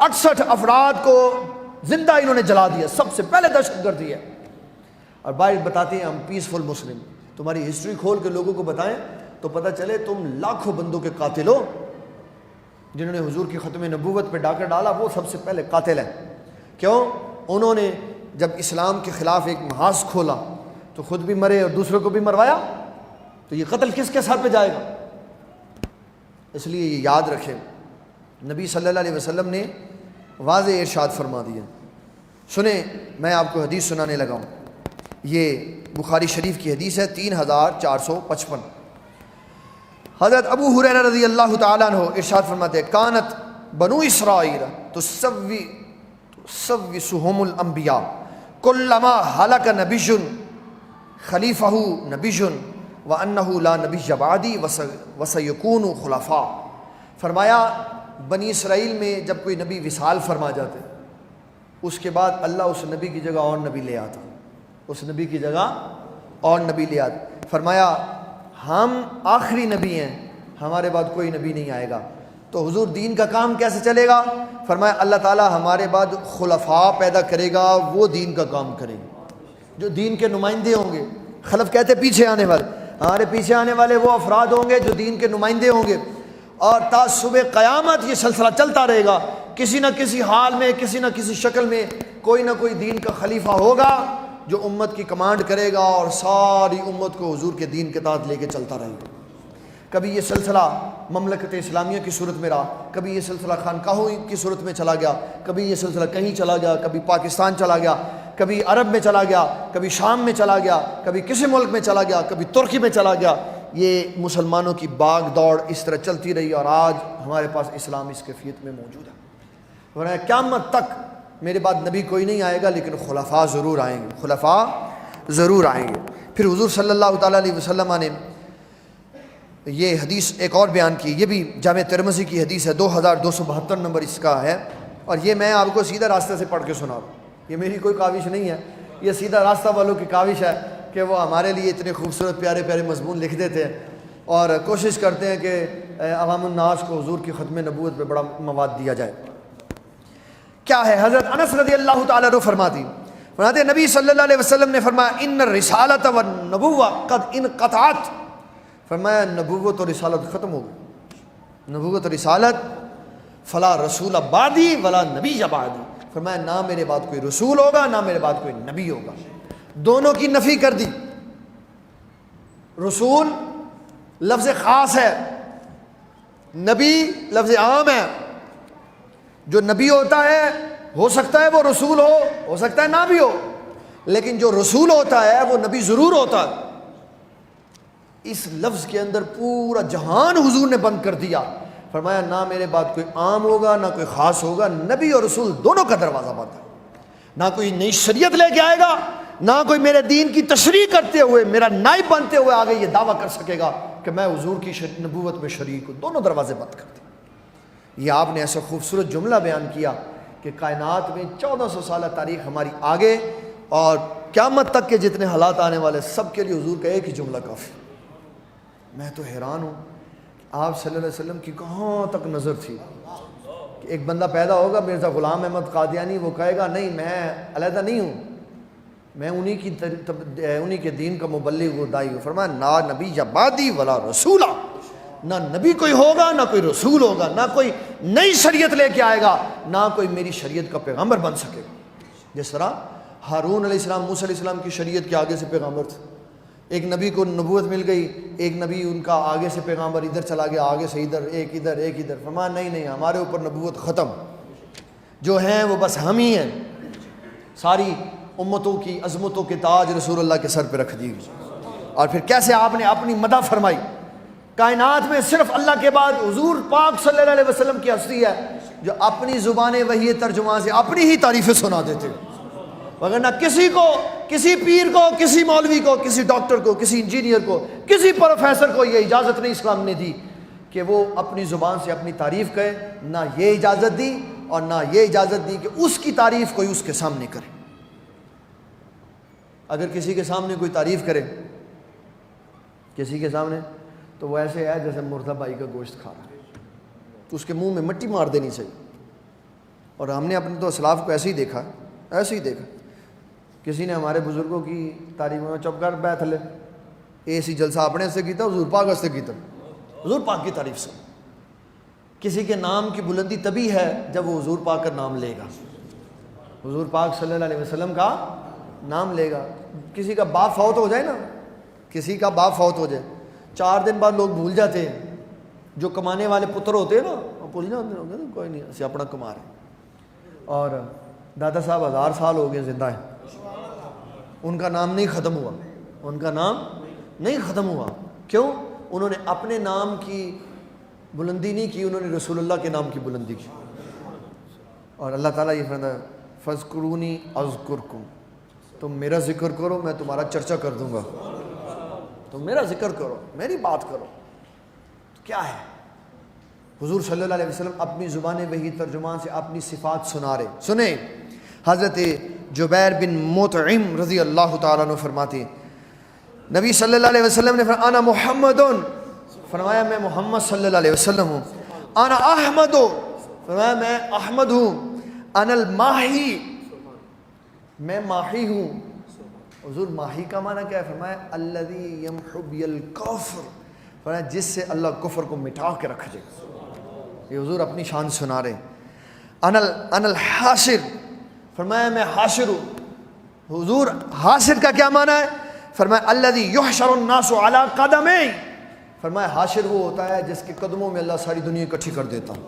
68 افراد کو زندہ انہوں نے جلا دیا۔ سب سے پہلے دہشت گردی ہے، اور باہر بتاتے ہیں ہم پیسفل مسلم۔ تمہاری ہسٹری کھول کے لوگوں کو بتائیں تو پتہ چلے تم لاکھوں بندوں کے قاتل ہو۔ جنہوں نے حضور کی ختم نبوت پہ ڈاکہ ڈالا وہ سب سے پہلے قاتل ہیں۔ کیوں؟ انہوں نے جب اسلام کے خلاف ایک محاذ کھولا تو خود بھی مرے اور دوسروں کو بھی مروایا، تو یہ قتل کس کے سر پہ جائے گا؟ اس لیے یہ یاد رکھیں، نبی صلی اللہ علیہ وسلم نے واضح ارشاد فرما دیا۔ سنیں، میں آپ کو حدیث سنانے لگا ہوں، یہ بخاری شریف کی حدیث ہے 3455۔ حضرت ابو ہریرہ رضی اللہ تعالیٰ عنہ ارشاد فرماتے ہیں، کانت بنو اسرائیل تسوسهم الانبیاء کلما ہلک نبی خلیفہ نبی وانہ لا نبی بعدی وسیکون خلفاء۔ فرمایا بنی اسرائیل میں جب کوئی نبی وصال فرما جاتے، اس کے بعد اللہ اس نبی کی جگہ اور نبی لے آتا، اس نبی کی جگہ اور نبی لے آتا۔ فرمایا ہم آخری نبی ہیں، ہمارے بعد کوئی نبی نہیں آئے گا، تو حضور دین کا کام کیسے چلے گا؟ فرمایا اللہ تعالیٰ ہمارے بعد خلفاء پیدا کرے گا، وہ دین کا کام کریں گے، جو دین کے نمائندے ہوں گے۔ خلف کہتے پیچھے آنے والے، ہمارے پیچھے آنے والے وہ افراد ہوں گے جو دین کے نمائندے ہوں گے، اور تا صبح قیامت یہ سلسلہ چلتا رہے گا۔ کسی نہ کسی حال میں، کسی نہ کسی شکل میں کوئی نہ کوئی دین کا خلیفہ ہوگا جو امت کی کمانڈ کرے گا اور ساری امت کو حضور کے دین کے تحت لے کے چلتا رہے گا۔ کبھی یہ سلسلہ مملکت اسلامیہ کی صورت میں رہا، کبھی یہ سلسلہ خانقاہوں کی صورت میں چلا گیا، کبھی یہ سلسلہ کہیں چلا گیا، کبھی پاکستان چلا گیا، کبھی عرب میں چلا گیا، کبھی شام میں چلا گیا، کبھی کسی ملک میں چلا گیا، کبھی ترکی میں چلا گیا۔ یہ مسلمانوں کی باغ دوڑ اس طرح چلتی رہی، اور آج ہمارے پاس اسلام اس کیفیت میں موجود ہے۔ ورنہ قیامت تک میرے بعد نبی کوئی نہیں آئے گا، لیکن خلفاء ضرور آئیں گے، خلفاء ضرور آئیں گے۔ پھر حضور صلی اللہ تعالیٰ علیہ وسلم نے یہ حدیث ایک اور بیان کی، یہ بھی جامع ترمذی کی حدیث ہے، 2272 نمبر اس کا ہے، اور یہ میں آپ کو سیدھا راستے سے پڑھ کے سنا رہا ہوں، یہ میری کوئی کاوش نہیں ہے، یہ سیدھا راستہ والوں کی کاوش ہے کہ وہ ہمارے لیے اتنے خوبصورت پیارے پیارے مضمون لکھ دیتے ہیں اور کوشش کرتے ہیں کہ عوام الناس کو حضور کی ختم نبوت پہ بڑا مواد دیا جائے۔ کیا ہے؟ حضرت انس رضی اللہ تعالیٰ عنہ فرماتے ہیں نبی صلی اللہ علیہ وسلم نے فرمایا ان الرسالۃ والنبوۃ قد انقطعت۔ فرمایا نبوت اور رسالت ختم ہو گئی، نبوت اور رسالت، فلا رسول بعدی ولا نبی بعدی۔ فرمایا نہ میرے بعد کوئی رسول ہوگا، نہ میرے بعد کوئی نبی ہوگا۔ دونوں کی نفی کر دی۔ رسول لفظ خاص ہے، نبی لفظ عام ہے۔ جو نبی ہوتا ہے ہو سکتا ہے وہ رسول ہو سکتا ہے نہ بھی ہو، لیکن جو رسول ہوتا ہے وہ نبی ضرور ہوتا ہے۔ اس لفظ کے اندر پورا جہان حضور نے بند کر دیا۔ فرمایا نہ میرے بعد کوئی عام ہوگا نہ کوئی خاص ہوگا، نبی اور رسول دونوں کا دروازہ بند ہے۔ نہ کوئی نئی شریعت لے کے آئے گا، نہ کوئی میرے دین کی تشریح کرتے ہوئے، میرا نائب بنتے ہوئے آگے یہ دعویٰ کر سکے گا کہ میں حضور کی نبوت میں شریک ہوں۔ دونوں دروازے بند کر دیں۔ یہ آپ نے ایسا خوبصورت جملہ بیان کیا کہ کائنات میں 1400 سالہ تاریخ ہماری آگے، اور قیامت تک کے جتنے حالات آنے والے سب کے لیے حضور کا ایک ہی جملہ کافی۔ میں تو حیران ہوں آپ صلی اللہ علیہ وسلم کی کہاں تک نظر تھی کہ ایک بندہ پیدا ہوگا مرزا غلام احمد قادیانی، وہ کہے گا نہیں میں علیحدہ نہیں ہوں، میں انہی کے دین کا مبلغ و داعی ہوں۔ فرمایا نہ نبی یا بعدی ولا رسولہ، نہ نبی کوئی ہوگا نہ کوئی رسول ہوگا، نہ کوئی نئی شریعت لے کے آئے گا، نہ کوئی میری شریعت کا پیغمبر بن سکے گا۔ جس طرح ہارون علیہ السلام موسیٰ علیہ السلام کی شریعت کے آگے سے پیغمبر تھے، ایک نبی کو نبوت مل گئی، ایک نبی ان کا آگے سے پیغامبر ادھر چلا گیا، آگے سے ادھر، ایک ادھر ایک ادھر۔ فرمایا نہیں، ہمارے اوپر نبوت ختم، جو ہیں وہ بس ہم ہی ہیں، ساری امتوں کی عظمتوں کے تاج رسول اللہ کے سر پہ رکھ دی۔ اور پھر کیسے آپ نے اپنی مدح فرمائی، کائنات میں صرف اللہ کے بعد حضور پاک صلی اللہ علیہ وسلم کی ہستی ہے جو اپنی زبان وحی ترجمہ سے اپنی ہی تعریفیں سنا دیتے، وگرنہ کسی کو، کسی پیر کو، کسی مولوی کو، کسی ڈاکٹر کو، کسی انجینئر کو، کسی پروفیسر کو یہ اجازت نہیں اسلام نے دی کہ وہ اپنی زبان سے اپنی تعریف کہے، نہ یہ اجازت دی اور نہ یہ اجازت دی کہ اس کی تعریف کوئی اس کے سامنے کرے۔ اگر کسی کے سامنے کوئی تعریف کرے کسی کے سامنے، تو وہ ایسے ہے جیسے مردہ بھائی کا گوشت کھا رہا ہے، تو اس کے منہ میں مٹی مار دینی چاہیے۔ اور ہم نے اپنے تو اسلاف کو ایسے ہی دیکھا، ایسے ہی دیکھا۔ کسی نے ہمارے بزرگوں کی تعریف میں چپ کر بیٹھ لے، ایسی جلسہ اپنے سے کیتا، حضور پاک سے کیتا، حضور پاک کی تعریف سے۔ کسی کے نام کی بلندی تبھی ہے جب وہ حضور پاک کا نام لے گا، حضور پاک صلی اللہ علیہ وسلم کا نام لے گا۔ کسی کا باپ فوت ہو جائے نا، کسی کا باپ فوت ہو جائے، 4 دن بعد لوگ بھول جاتے ہیں۔ جو کمانے والے پتر ہوتے ہیں نا، وہ بھول جاتے ہیں، کوئی نہیں اسے اپنا کما رہے۔ اور دادا صاحب 1000 سال ہو گئے زندہ ہیں، ان کا نام نہیں ختم ہوا، ان کا نام نہیں ختم ہوا۔ کیوں؟ انہوں نے اپنے نام کی بلندی نہیں کی، انہوں نے رسول اللہ کے نام کی بلندی کی۔ اور اللہ تعالیٰ یہ فرماتا ہے فَاذْكُرُونِي أَذْكُرْكُمْ، تم میرا ذکر کرو میں تمہارا چرچا کر دوں گا، تم میرا ذکر کرو، میری بات کرو۔ تو کیا ہے؟ حضور صلی اللہ علیہ وسلم اپنی زبان وحی ترجمان سے اپنی صفات سنا رہے۔ سنیں، حضرت جبیر بن مطعم رضی اللہ تعالیٰ عنہ فرماتے ہیں، نبی صلی اللہ علیہ وسلم نے فرمایا انا محمد، فرمایا میں محمد صلی اللہ علیہ وسلم ہوں۔ انا احمد، فرمایا میں احمد ہوں۔ انا الماہی، میں ماہی ہوں۔ حضور ماہی کا معنی کیا ہے؟ فرمایا الذی یمحو بی الکفر، فرمایا جس سے اللہ کفر کو مٹا کے رکھ دے۔ یہ حضور اپنی شان سنا رہے ہیں۔ انا الحاشر، فرمایا میں حاشر ہوں۔ حضور حاشر کا کیا معنی ہے؟ فرمایا الذی یحشر الناس علی قدمی، فرمایا حاشر وہ ہوتا ہے جس کے قدموں میں اللہ ساری دنیا اکٹھی کر دیتا ہوں۔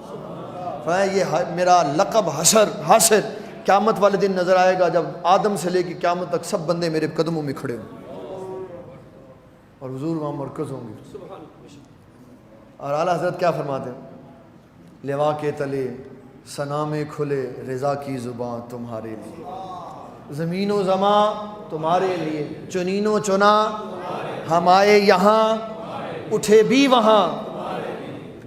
فرمایا یہ میرا لقب حاشر قیامت والے دن نظر آئے گا، جب آدم سے لے کے قیامت تک سب بندے میرے قدموں میں کھڑے ہوں اور حضور وہاں مرکز ہوں گے۔ اور اعلیٰ حضرت کیا فرماتے ہیں؟ لوا کے تلے ثنا میں کھلے رضا کی زباں تمہارے لیے، زمین و زماں تمہارے لیے، چنین و چنا ہم آئے یہاں، اٹھے بھی وہاں۔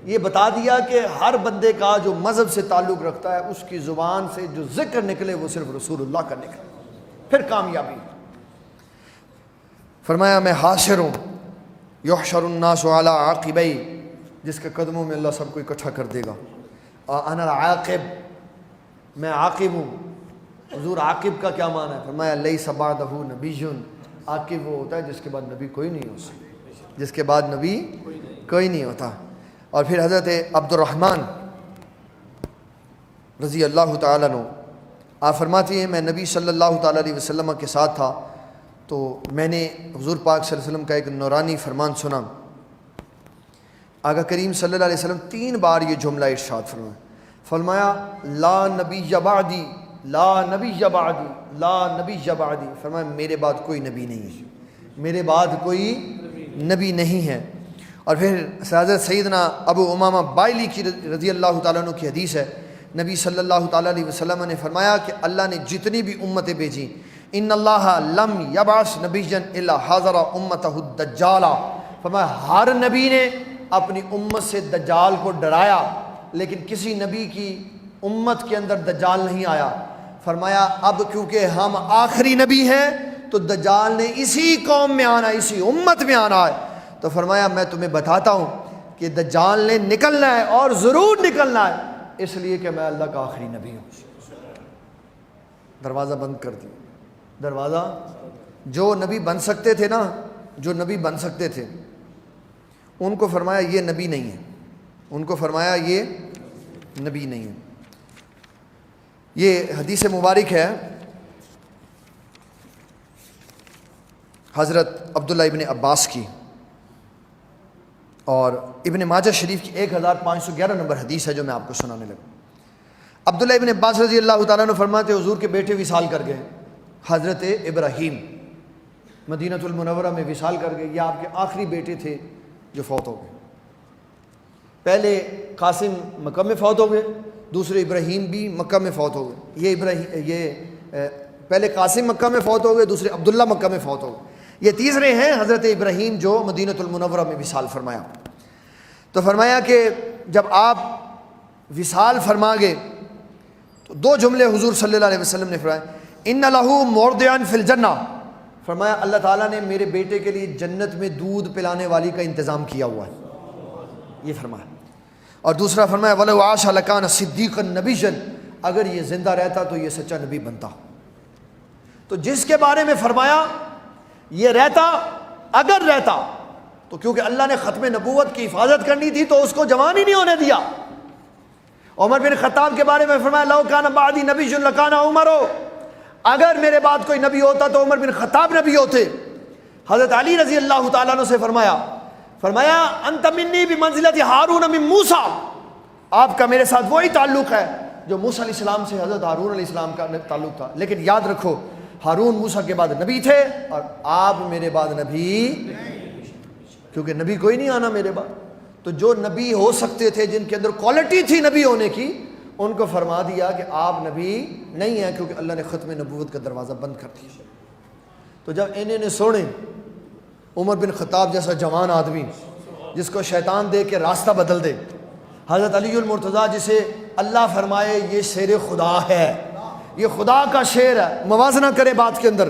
یہ بتا دیا کہ ہر بندے کا جو مذہب سے تعلق رکھتا ہے اس کی زبان سے جو ذکر نکلے وہ صرف رسول اللہ کا نکلے، پھر کامیابی۔ فرمایا میں حاشر ہوں، یحشر الناس علی عاقبی، جس کے قدموں میں اللہ سب کو اکٹھا کر دے گا۔ انا العاقب، میں عاقب ہوں۔ حضور عاقب کا کیا معنی ہے؟ فرمایا لیس بعدہ نبی، عاقب وہ ہوتا ہے جس کے بعد نبی کوئی نہیں ہوتا، جس کے بعد نبی کوئی نہیں ہوتا۔ اور پھر حضرت عبد الرحمن رضی اللہ تعالیٰ عنہ آپ فرماتی ہیں میں نبی صلی اللہ تعالیٰ علیہ وسلم کے ساتھ تھا تو میں نے حضور پاک صلی اللہ علیہ وسلم کا ایک نورانی فرمان سنا۔ آقا کریم صلی اللہ علیہ وسلم 3 بار یہ جملہ ارشاد فرمایا لا نبی بعدی، لا نبی بعدی، لا نبی بعدی، فرمایا میرے بعد کوئی نبی نہیں ہے، میرے بعد کوئی نبی نہیں ہے۔ اور پھر حضرت سیدنا ابو امامہ بائلی کی رضی اللہ تعالیٰ عنہ کی حدیث ہے، نبی صلی اللہ تعالیٰ علیہ وسلم نے فرمایا کہ اللہ نے جتنی بھی امتیں بھیجیں، ان اللہ لم یبعث نبیا الا حذر امتہ الدجال، فرمایا ہر نبی نے اپنی امت سے دجال کو ڈرایا، لیکن کسی نبی کی امت کے اندر دجال نہیں آیا۔ فرمایا اب کیونکہ ہم آخری نبی ہیں تو دجال نے اسی قوم میں آنا، اسی امت میں آنا ہے۔ تو فرمایا میں تمہیں بتاتا ہوں کہ دجال نے نکلنا ہے اور ضرور نکلنا ہے، اس لیے کہ میں اللہ کا آخری نبی ہوں۔ دروازہ بند کر دیا، دروازہ۔ جو نبی بن سکتے تھے نا، جو نبی بن سکتے تھے ان کو فرمایا یہ نبی نہیں ہے، ان کو فرمایا یہ نبی نہیں ہے۔ یہ حدیث مبارک ہے حضرت عبداللہ ابن عباس کی اور ابن ماجہ شریف کی 1511 نمبر حدیث ہے جو میں آپ کو سنانے لگا۔ عبداللہ ابن عباس رضی اللہ تعالیٰ عنہ فرماتے حضور کے بیٹے وصال کر گئے، حضرت ابراہیم مدینہ المنورہ میں وصال کر گئے، یہ آپ کے آخری بیٹے تھے جو فوت ہو گئے۔ پہلے قاسم مکہ میں فوت ہو گئے، دوسرے ابراہیم بھی مکہ میں فوت ہو گئے۔ یہ پہلے قاسم مکہ میں فوت ہو گئے، دوسرے عبداللہ مکہ میں فوت ہو گئے، یہ تیسرے ہیں حضرت ابراہیم جو مدینہ المنورہ میں وصال فرمایا۔ تو فرمایا کہ جب آپ وصال فرما گئے تو دو جملے حضور صلی اللہ علیہ وسلم نے فرمایا، ان لہ موردعا فی الجنہ، فرمایا اللہ تعالیٰ نے میرے بیٹے کے لیے جنت میں دودھ پلانے والی کا انتظام کیا ہوا ہے، یہ فرمایا۔ اور دوسرا فرمایا وَلَوْ عَاشَ لَكَانَ صِدِّيقًا نَبِيًّا، اگر یہ زندہ رہتا تو یہ سچا نبی بنتا۔ تو جس کے بارے میں فرمایا یہ رہتا، اگر رہتا تو کیونکہ اللہ نے ختم نبوت کی حفاظت کرنی تھی تو اس کو جوان ہی نہیں ہونے دیا۔ عمر بن خطاب کے بارے میں فرمایا لو کان بعدی نبی لکان عمر، اگر میرے بعد کوئی نبی ہوتا تو عمر بن خطاب نبی ہوتے۔ حضرت علی رضی اللہ تعالیٰ عنہ سے فرمایا انت منی بمنزلت ہارون من موسیٰ، آپ کا میرے ساتھ وہی تعلق ہے جو موسیٰ علیہ السلام سے حضرت ہارون علیہ السلام کا تعلق تھا، لیکن یاد رکھو ہارون موسیٰ کے بعد نبی تھے اور آپ میرے بعد نبی، کیونکہ نبی کوئی نہیں آنا میرے بعد۔ تو جو نبی ہو سکتے تھے، جن کے اندر کوالٹی تھی نبی ہونے کی، ان کو فرما دیا کہ آپ نبی نہیں ہیں کیونکہ اللہ نے ختم نبوت کا دروازہ بند کر دیا۔ تو جب انہیں نے سونے عمر بن خطاب جیسا جوان آدمی جس کو شیطان دے کے راستہ بدل دے، حضرت علی المرتضیٰ جسے اللہ فرمائے یہ شیر خدا ہے، یہ خدا کا شعر ہے، موازنہ کرے بات کے اندر۔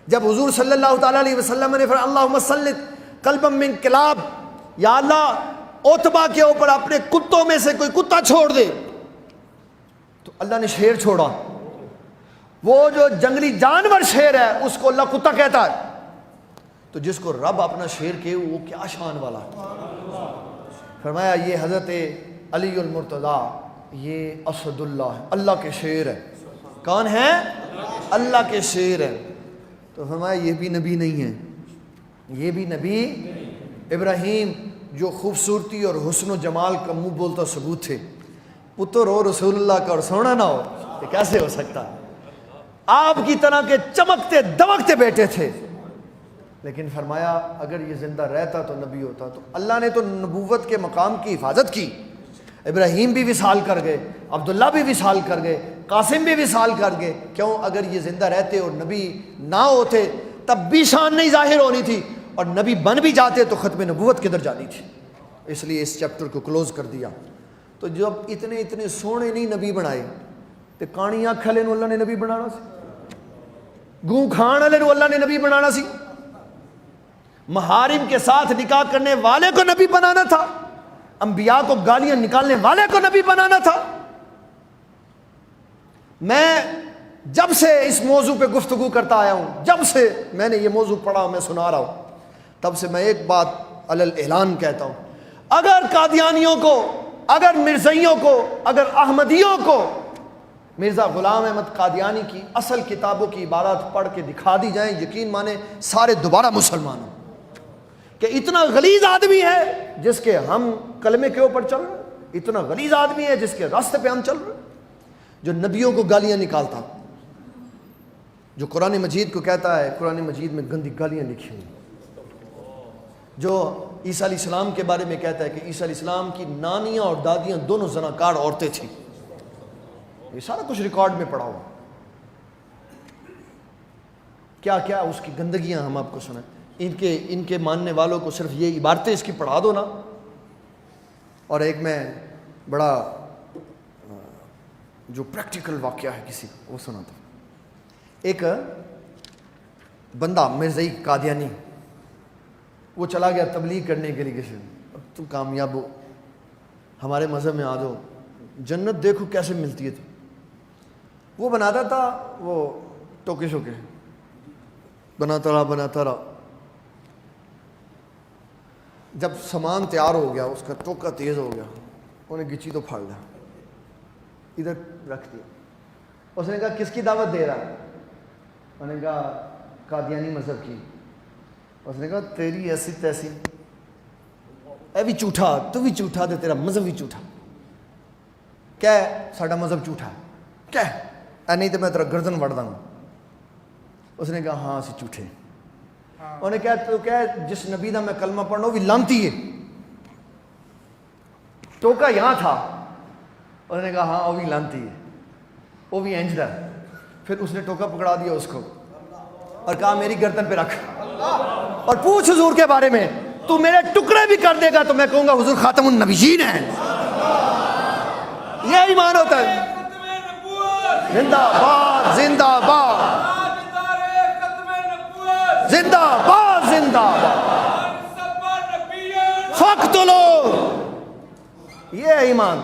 جب حضور صلی اللہ تعالیٰ علیہ وسلم نے فرمایا اللہم سلط قلبا من کلاب، یا اللہ عتبہ کے اوپر اپنے کتوں میں سے کوئی کتا چھوڑ دے، تو اللہ نے شیر چھوڑا۔ وہ جو جنگلی جانور شیر ہے اس کو اللہ کتا کہتا ہے، تو جس کو رب اپنا شیر کہے وہ کیا شان والا ہے۔ فرمایا یہ حضرت علی المرتضیٰ یہ اسد اللہ ہے، اللہ کے شیر ہے۔ کون ہے؟ اللہ کے شیر ہے۔ تو فرمایا یہ بھی نبی نہیں ہے، یہ بھی نبی۔ ابراہیم جو خوبصورتی اور حسن و جمال کا منہ بولتا ثبوت تھے، پتر ہو رسول اللہ کا اور سونا نہ ہو، یہ کیسے ہو سکتا؟ آپ کی طرح کے چمکتے دمکتے بیٹے تھے، لیکن فرمایا اگر یہ زندہ رہتا تو نبی ہوتا۔ تو اللہ نے تو نبوت کے مقام کی حفاظت کی۔ ابراہیم بھی وصال کر گئے، عبداللہ بھی وصال کر گئے، قاسم بھی وصال کر گئے۔ کیوں؟ اگر یہ زندہ رہتے اور نبی نہ ہوتے تب بھی شان نہیں ظاہر ہونی تھی، اور نبی بن بھی جاتے تو ختم نبوت کدھر جانی تھی۔ اس لیے اس چیپٹر کو کلوز کر دیا۔ تو جب اتنے سونے نہیں نبی بنائے تو کانی آنکھ والے نو اللہ نے نبی بنانا سی، گوں کھان والے نو اللہ نے نبی بنانا سی، محارم کے ساتھ نکاح کرنے والے کو نبی بنانا تھا، انبیاء کو گالیاں نکالنے والے کو نبی بنانا تھا۔ میں جب سے اس موضوع پہ گفتگو کرتا آیا ہوں، جب سے میں نے یہ موضوع پڑھا میں سنا رہا ہوں، تب سے میں ایک بات علی اعلان کہتا ہوں، اگر قادیانیوں کو، اگر مرزائیوں کو، اگر احمدیوں کو مرزا غلام احمد قادیانی کی اصل کتابوں کی عبارات پڑھ کے دکھا دی جائیں، یقین مانے سارے دوبارہ مسلمان ہوں۔ کہ اتنا غلیظ آدمی ہے جس کے ہم کلمے کے اوپر چل رہے، اتنا غلیظ آدمی ہے جس کے راستے پہ ہم چل رہے، جو نبیوں کو گالیاں نکالتا، جو قرآن مجید کو کہتا ہے قرآن مجید میں گندی گالیاں لکھی ہوئی، جو عیسیٰ علیہ السلام کے بارے میں کہتا ہے کہ عیسیٰ علیہ السلام کی نانیاں اور دادیاں دونوں زناکار عورتیں تھیں، یہ سارا کچھ ریکارڈ میں پڑا ہوا، کیا کیا اس کی گندگیاں ہم آپ کو سنائیں۔ ان کے ماننے والوں کو صرف یہ عبارتیں اس کی پڑھا دو نا۔ اور ایک میں بڑا جو پریکٹیکل واقعہ ہے کسی کا وہ سنا تھا۔ ایک بندہ مرزائی قادیانی، وہ چلا گیا تبلیغ کرنے کے لیے، کسی اب تم کامیاب ہو، ہمارے مذہب میں آ جاؤ، جنت دیکھو کیسے ملتی ہے۔ تو وہ بناتا تھا، وہ ٹوکے شوکے بناتا رہا، جب سامان تیار ہو گیا، اس کا ٹوکا تیز ہو گیا، انہیں گچی تو پھاڑ لیا، ادھر رکھ دیا۔ اس نے کہا کس کی دعوت دے رہا ہے؟ انہوں نے کہا قادیانی مذہب کی۔ اس نے کہا تیری ایسی تیسی اے بھی جھوٹا تو بھی جھوٹا تے تیرا مذہب بھی جھوٹا. کیا ہے ساڈا مذہب جھوٹا ہے کیا ہے اے نہیں تو میں تیرا گردن وڑ داں. اس نے کہا ہاں اسی جھوٹے. انہوں نے کہا تو کیا جس نبی دا میں کلمہ پڑھنا وہ بھی لانتی ہے. ٹوکا یہاں تھا. انہوں نے کہا ہاں وہ بھی لانتی ہے وہ بھی انج دا. پھر اس نے ٹوکا پکڑا دیا اس کو اور کہا میری گردن پہ رکھ اور پوچھ حضور کے بارے میں, تو میرے ٹکڑے بھی کر دے گا تو میں کہوں گا حضور خاتم النبیین ہیں. یہ ایمان ہوتا ہے. زندہ باد زندہ باد زندہ باد زندہ باد فقتلو. یہ ایمان.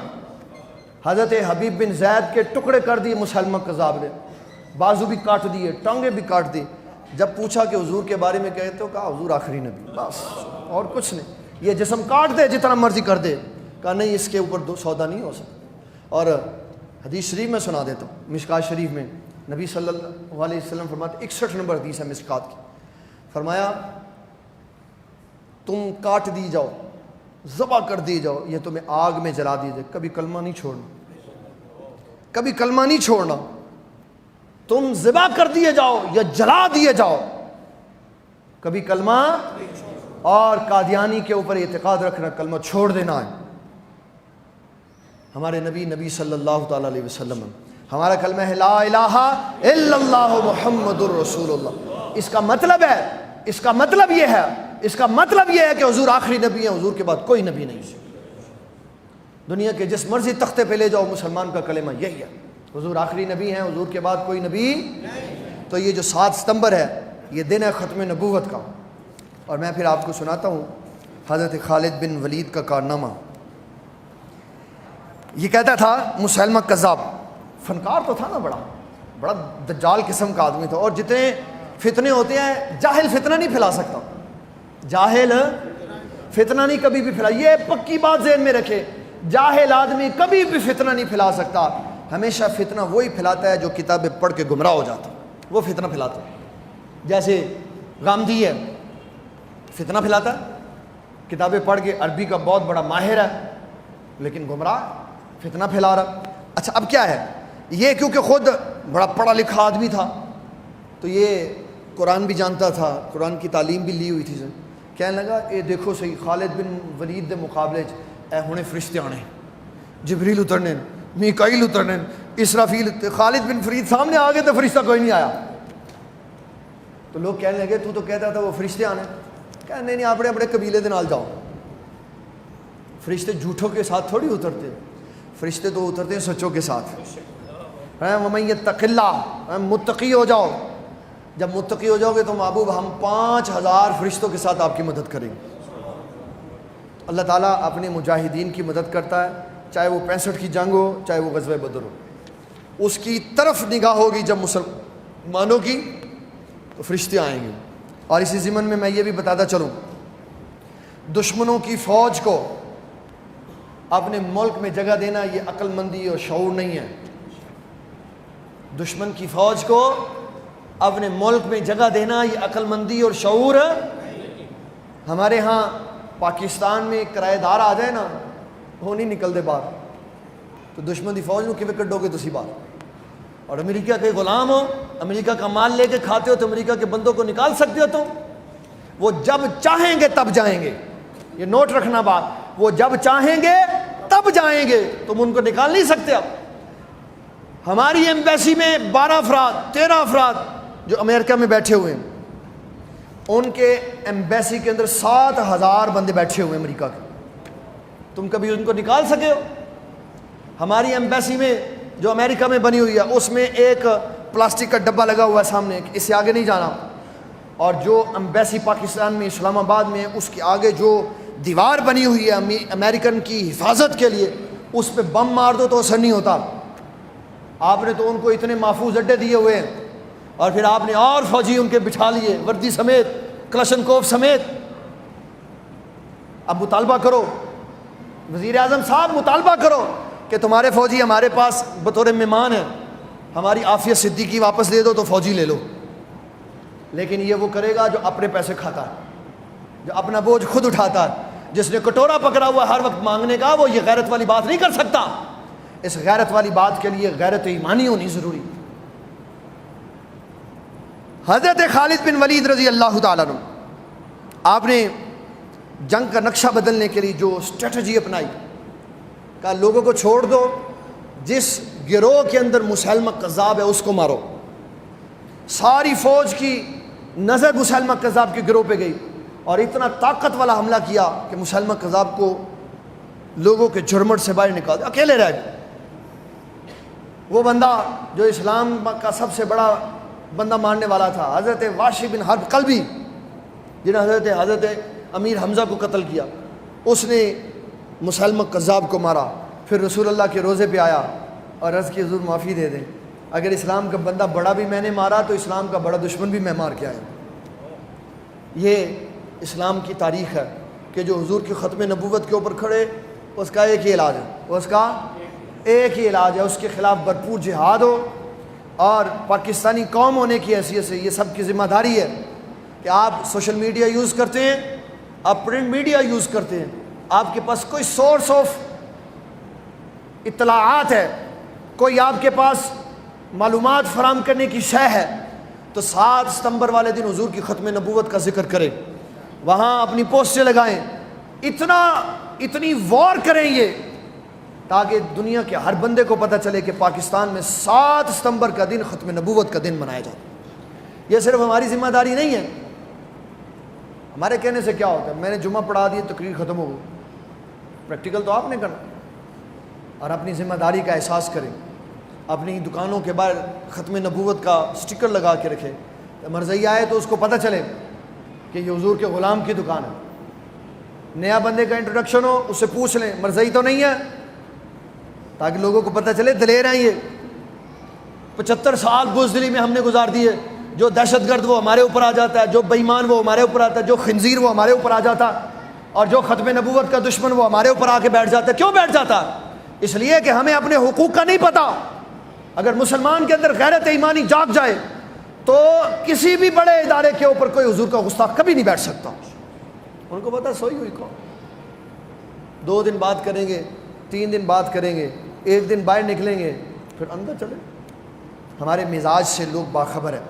حضرت حبیب بن زید کے ٹکڑے کر دیے مسلمہ کذاب نے, بازو بھی کاٹ دیے, ٹانگیں بھی کاٹ دی. جب پوچھا کہ حضور کے بارے میں کہتے ہو, کہا حضور آخری نبی, بس اور کچھ نہیں. یہ جسم کاٹ دے جتنا مرضی کر دے. کہا نہیں اس کے اوپر سودا نہیں ہو سکتا. اور حدیث شریف میں سنا دیتا ہوں. مشکات شریف میں نبی صلی اللہ علیہ وسلم فرماتے, 61 نمبر حدیث ہے مشکات کی, فرمایا تم کاٹ دی جاؤ, ذبح کر دی جاؤ, یہ تمہیں آگ میں جلا دی جائے, کبھی کلمہ نہیں چھوڑنا, کبھی کلمہ نہیں چھوڑنا. تم ذبح کر دیے جاؤ یا جلا دیے جاؤ, کبھی کلمہ. اور قادیانی کے اوپر اعتقاد رکھنا, کلمہ چھوڑ دینا ہے. ہمارے نبی صلی اللہ تعالیٰ علیہ وسلم, ہمارا کلمہ ہے لا الہ الا اللہ محمد الرسول اللہ. اس کا مطلب ہے, اس کا مطلب یہ ہے, اس کا مطلب یہ ہے کہ حضور آخری نبی ہیں, حضور کے بعد کوئی نبی نہیں. دنیا کے جس مرضی تختے پہ لے جاؤ مسلمان کا کلمہ یہی ہے, حضور آخری نبی ہیں, حضور کے بعد کوئی نبی نہیں. تو یہ جو 7 ستمبر ہے یہ دن ہے ختم نبوت کا. اور میں پھر آپ کو سناتا ہوں حضرت خالد بن ولید کا کارنامہ. یہ کہتا تھا مسلمہ کذاب, فنکار تو تھا نا, بڑا دجال قسم کا آدمی تھا. اور جتنے فتنے ہوتے ہیں, جاہل فتنہ نہیں پھیلا سکتا, جاہل فتنہ نہیں کبھی بھی پھیلا. یہ پکی بات ذہن میں رکھے, جاہل آدمی کبھی بھی فتنہ نہیں پھیلا سکتا. ہمیشہ فتنہ وہی پھیلاتا ہے جو کتابیں پڑھ کے گمراہ ہو جاتا, وہ فتنہ پھیلاتا ہے. جیسے غامدی ہے, فتنہ پھیلاتا ہے, کتابیں پڑھ کے عربی کا بہت بڑا ماہر ہے لیکن گمراہ, فتنہ پھیلا رہا. اچھا اب کیا ہے, یہ کیونکہ خود بڑا پڑھا لکھا آدمی تھا تو یہ قرآن بھی جانتا تھا, قرآن کی تعلیم بھی لی ہوئی تھی. کہنے لگا اے دیکھو صحیح, خالد بن ولید دے مقابلے اے ہونے فرشتے آنے, جبریل اترنے, میکائیل اترنے, اسرافیل. خالد بن فرید سامنے آ گئے تو فرشتہ کوئی نہیں آیا. تو لوگ کہنے لگے تو کہتا تھا وہ فرشتے آنے. کہا نہیں اپنے اپنے قبیلے دے نال جاؤ. فرشتے جھوٹوں کے ساتھ تھوڑی اترتے, فرشتے تو اترتے ہیں سچوں کے ساتھ. وَمَن يَتَّقِ اللَّهَ, متقی ہو جاؤ. جب متقی ہو جاؤ گے تو محبوب ہم 5000 فرشتوں کے ساتھ آپ کی مدد کریں گے. اللہ تعالیٰ اپنے مجاہدین کی مدد کرتا ہے, چاہے وہ 65 کی جنگ ہو, چاہے وہ غزوہ بدر ہو. اس کی طرف نگاہ ہوگی جب مسلمانوں کی, تو فرشتے آئیں گے. اور اسی ضمن میں یہ بھی بتاتا چلوں, دشمنوں کی فوج کو اپنے ملک میں جگہ دینا یہ عقل مندی اور شعور نہیں ہے. دشمن کی فوج کو اپنے ملک میں جگہ دینا یہ عقل مندی اور شعور. ہمارے ہاں پاکستان میں کرایہ دار آ جائے نا, وہ نہیں نکلتے باہر, تو دشمن کی فوج کو کیوں کڈو گے تسی باہر. اور امریکہ کے غلام ہو, امریکہ کا مال لے کے کھاتے ہو تو امریکہ کے بندوں کو نکال سکتے ہو تم. وہ جب چاہیں گے تب جائیں گے, یہ نوٹ رکھنا بات, وہ جب چاہیں گے تب جائیں گے, تم ان کو نکال نہیں سکتے. اب ہماری ایمبیسی میں 12 افراد 13 افراد جو امریکہ میں بیٹھے ہوئے ہیں, ان کے ایمبیسی کے اندر 7000 بندے بیٹھے ہوئے ہیں امریکہ کے, تم کبھی ان کو نکال سکے ہو؟ ہماری ایمبیسی میں جو امریکہ میں بنی ہوئی ہے اس میں ایک پلاسٹک کا ڈبہ لگا ہوا ہے سامنے, اس سے آگے نہیں جانا. اور جو ایمبیسی پاکستان میں اسلام آباد میں, اس کے آگے جو دیوار بنی ہوئی ہے امریکن کی حفاظت کے لیے, اس پہ بم مار دو تو اثر نہیں ہوتا. آپ نے تو ان کو اتنے محفوظ اڈے دیے ہوئے ہیں, اور پھر آپ نے اور فوجی ان کے بٹھا لیے وردی سمیت, کلشنکوف سمیت. اب مطالبہ کرو, وزیر اعظم صاحب مطالبہ کرو کہ تمہارے فوجی ہمارے پاس بطور مہمان ہیں, ہماری عافیہ صدیقی واپس دے دو تو فوجی لے لو. لیکن یہ وہ کرے گا جو اپنے پیسے کھاتا ہے. جو اپنا بوجھ خود اٹھاتا ہے، جس نے کٹورا پکڑا ہوا ہر وقت مانگنے کا، وہ یہ غیرت والی بات نہیں کر سکتا۔ اس غیرت والی بات کے لیے غیرت ایمانی ہونی ضروری۔ حضرت خالد بن ولید رضی اللہ تعالیٰ عنہ، آپ نے جنگ کا نقشہ بدلنے کے لیے جو اسٹریٹجی اپنائی، کہا لوگوں کو چھوڑ دو، جس گروہ کے اندر مسلمہ کذاب ہے اس کو مارو۔ ساری فوج کی نظر مسلمہ کذاب کے گروہ پہ گئی اور اتنا طاقت والا حملہ کیا کہ مسلمہ کذاب کو لوگوں کے جھرمٹ سے باہر نکال دیا، اکیلے رہ گئے۔ وہ بندہ جو اسلام کا سب سے بڑا بندہ ماننے والا تھا، حضرت واشی بن حرب قلبی، جنہوں نے حضرت امیر حمزہ کو قتل کیا، اس نے مسلمہ کذاب کو مارا۔ پھر رسول اللہ کے روزے پہ آیا اور عرض کی حضور معافی دے دیں، اگر اسلام کا بندہ بڑا بھی میں نے مارا تو اسلام کا بڑا دشمن بھی میں مار کے آیا۔ یہ اسلام کی تاریخ ہے کہ جو حضور کی ختم نبوت کے اوپر کھڑے، اس کا ایک ہی علاج ہے، اس کا ایک ہی علاج ہے، اس کے خلاف بھرپور جہاد ہو۔ اور پاکستانی قوم ہونے کی حیثیت سے یہ سب کی ذمہ داری ہے کہ آپ سوشل میڈیا یوز کرتے ہیں، آپ پرنٹ میڈیا یوز کرتے ہیں، آپ کے پاس کوئی سورس آف اطلاعات ہے، کوئی آپ کے پاس معلومات فراہم کرنے کی شے ہے، تو 7 ستمبر والے دن حضور کی ختم نبوت کا ذکر کریں، وہاں اپنی پوسٹیں لگائیں، اتنی وار کریں یہ، تاکہ دنیا کے ہر بندے کو پتہ چلے کہ پاکستان میں 7 ستمبر کا دن ختم نبوت کا دن منایا جاتا ہے۔ یہ صرف ہماری ذمہ داری نہیں ہے، ہمارے کہنے سے کیا ہوتا ہے، میں نے جمعہ پڑھا دی تقریر ختم ہو گئی، پریکٹیکل تو آپ نے کرنا، اور اپنی ذمہ داری کا احساس کریں۔ اپنی دکانوں کے باہر ختم نبوت کا سٹیکر لگا کے رکھے، مرضی آئے تو اس کو پتہ چلے کہ یہ حضور کے غلام کی دکان ہے۔ نیا بندے کا انٹروڈکشن ہو، اس سے پوچھ لیں مرضی تو نہیں ہے، تاکہ لوگوں کو پتہ چلے دلیر ہیں یہ۔ 75 سال بزدلی میں ہم نے گزار دیے، جو دہشت گرد وہ ہمارے اوپر آ جاتا ہے، جو بے ایمان وہ ہمارے اوپر آتا ہے، جو خنزیر وہ ہمارے اوپر آ جاتا، اور جو ختم نبوت کا دشمن وہ ہمارے اوپر آ کے بیٹھ جاتا ہے۔ کیوں بیٹھ جاتا؟ اس لیے کہ ہمیں اپنے حقوق کا نہیں پتہ۔ اگر مسلمان کے اندر غیرت ایمانی جاگ جائے تو کسی بھی بڑے ادارے کے اوپر کوئی حضور کا گستاخ کبھی نہیں بیٹھ سکتا۔ ان کو پتہ سوئی ہوئی کو 2 دن بات کریں گے، 3 دن بات کریں گے، 1 دن باہر نکلیں گے، پھر اندر چلیں۔ ہمارے مزاج سے لوگ باخبر ہیں،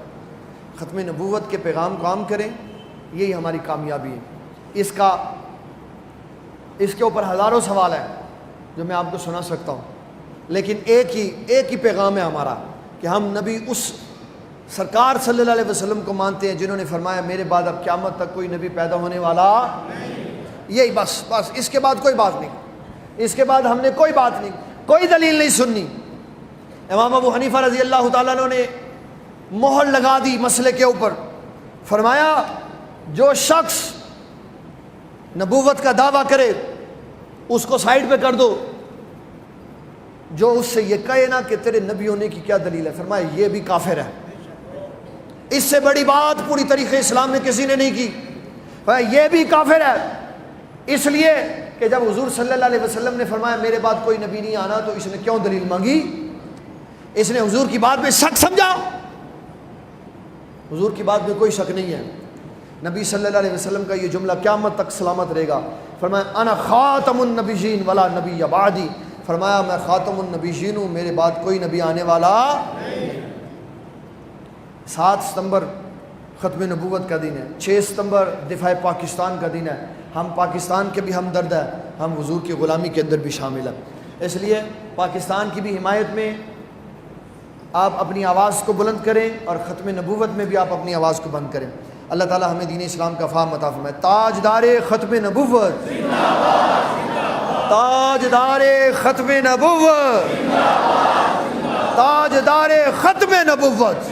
ختم نبوت کے پیغام کو عام کریں، یہی ہماری کامیابی ہے۔ اس کے اوپر ہزاروں سوال ہیں جو میں آپ کو سنا سکتا ہوں، لیکن ایک ہی پیغام ہے ہمارا کہ ہم نبی اس سرکار صلی اللہ علیہ وسلم کو مانتے ہیں جنہوں نے فرمایا میرے بعد اب قیامت تک کوئی نبی پیدا ہونے والا یہی بس اس کے بعد کوئی بات نہیں، اس کے بعد ہم نے کوئی بات نہیں، کوئی دلیل نہیں سننی۔ امام ابو حنیفہ رضی اللہ تعالیٰ عنہ نے مہر لگا دی مسئلے کے اوپر، فرمایا جو شخص نبوت کا دعویٰ کرے اس کو سائڈ پہ کر دو، جو اس سے یہ کہے نا کہ تیرے نبی ہونے کی کیا دلیل ہے، فرمایا یہ بھی کافر ہے۔ اس سے بڑی بات پوری تاریخ اسلام نے کسی نے نہیں کی، یہ بھی کافر ہے، اس لیے کہ جب حضور صلی اللہ علیہ وسلم نے فرمایا میرے بعد کوئی نبی نہیں آنا، تو اس نے کیوں دلیل مانگی؟ اس نے حضور کی بات میں شک سمجھا۔ حضور کی بات میں کوئی شک نہیں ہے۔ نبی صلی اللہ علیہ وسلم کا یہ جملہ قیامت تک سلامت رہے گا، فرمایا انا خاتم النبیین ولا نبی بعدی، فرمایا میں خاتم النبیین ہوں، میرے بعد کوئی نبی آنے والا نہیں۔ 7 ستمبر ختم نبوت کا دن ہے، 6 ستمبر دفاع پاکستان کا دن ہے۔ ہم پاکستان کے بھی ہمدرد ہیں، ہم حضور کی غلامی کے اندر بھی شامل ہیں، اس لیے پاکستان کی بھی حمایت میں آپ اپنی آواز کو بلند کریں اور ختم نبوت میں بھی آپ اپنی آواز کو بند کریں۔ اللہ تعالی ہمیں دین اسلام کا فہم عطا فرمائے۔ تاجدار ختم نبوت، تاجدار ختم نبوت، تاجدار ختم نبوت۔